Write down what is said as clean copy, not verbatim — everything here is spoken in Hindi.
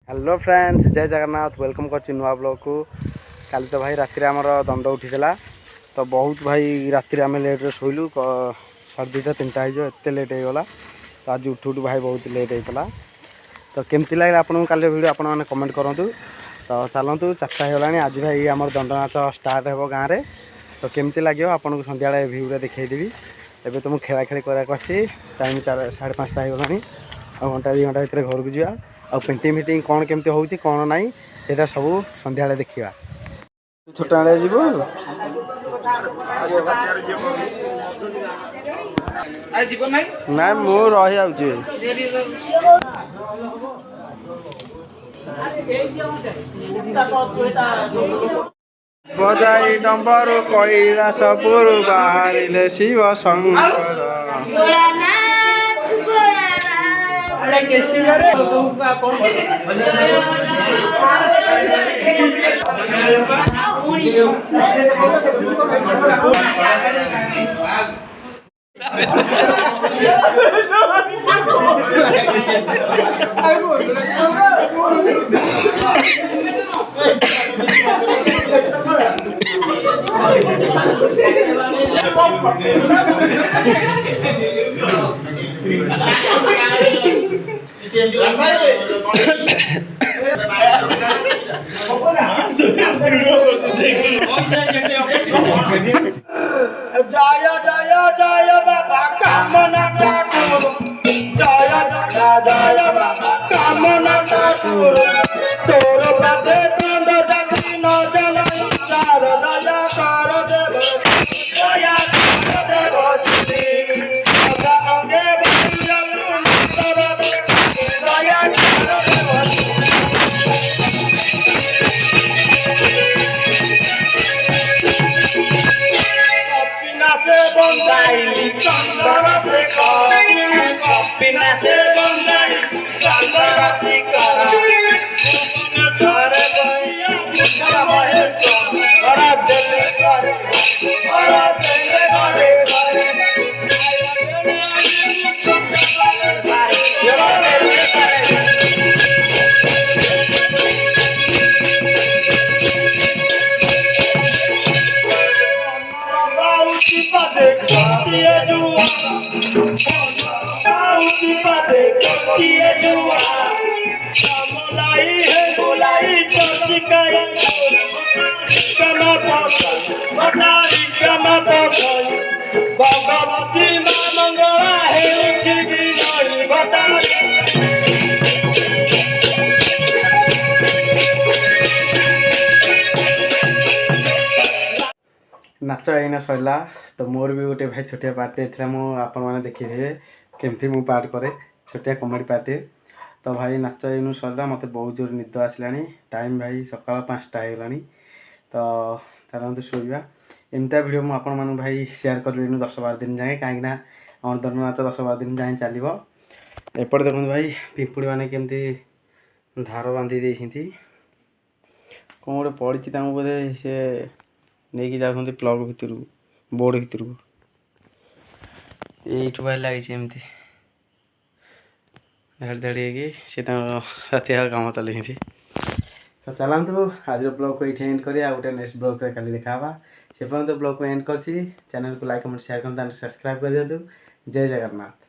हेलो फ्रेंड्स, जय जगन्नाथ। वेलकम कर नुआ ब्लॉग को। काली तो भाई राति आमर दंड उठीला तो बहुत भाई राति आम लेट्रे शोलु 2:30 3टा एत लेट होगा। तो आज उठू उठू भाई बहुत लेट होता। तो केमती लगे आपको काली वीडियो आप कमेंट करूँ। तो चलतु 4टा होगा। आज भाई आम दंड नाच स्टार्ट हो गाँव में। तो केमती लगे आपको सन्ध्या भ्यूरे देखईदेवी। एवं तो मुझे खेला खेली कराक आसी। टाइम 4:30 होगा। आ घंटा 2 घंटा भर घर को जा पेंटिंग फिटिंग कौन केमती होची कौन नाई सेटा सब संध्या देखा। छोट जीव ना मु रही जाऊँगी। बजाई डम्बर कैलासपुर बाहरिले शिव शंकर। जय जय जय बाबा कामना ठाकुर। जय जय जय बाबा कामना ठाकुर। तोर पादे चंद जाति न जन चार दया कर देव। दया कर देव श्री सदा अंगे बलिया तर दया कर देव। बंदाई चंदर से कपिना से बंदाई चंदर से करे गैया मुखा महेश बड़ा दिल करे बड़ा दिल करे भगवती मां मंगला है नाच एना सरला। तो मोर भी गोटे भाई छोटिया पार्टी थी मैंने देखिए केमती मु पार्ट करे छोटिया कमेडी पार्टी। तो भाई नाच एनु सरला मत बहुत जोर निद आसला। टाइम भाई सकाल 5टा होगा। तो चलते शोवा। एमती भिडियो मुझे भाई शेयर करी 10-12 दिन जाए कहीं आम दंड नाच 10-12 दिन जाए चलो। एपटे देखो भाई पिंपुड़ी मैंने केमती धार बांधी देती कौन गोटे पड़ी बोधे सी नहीं जाती प्लग भितर बोर्ड भितर को यू भाई लगी एमती धाड़ी धाड़ी सी राति काम चलती। तो चलतु आज ब्लॉग को ये एंड करिए। गोटे नेक्स्ट ब्लॉग कल देखा से पर्यंत ब्लॉग को एंड कर चैनल को लाइक कमेंट शेयर कर सब्सक्राइब कर दिंतु। जय जगन्नाथ।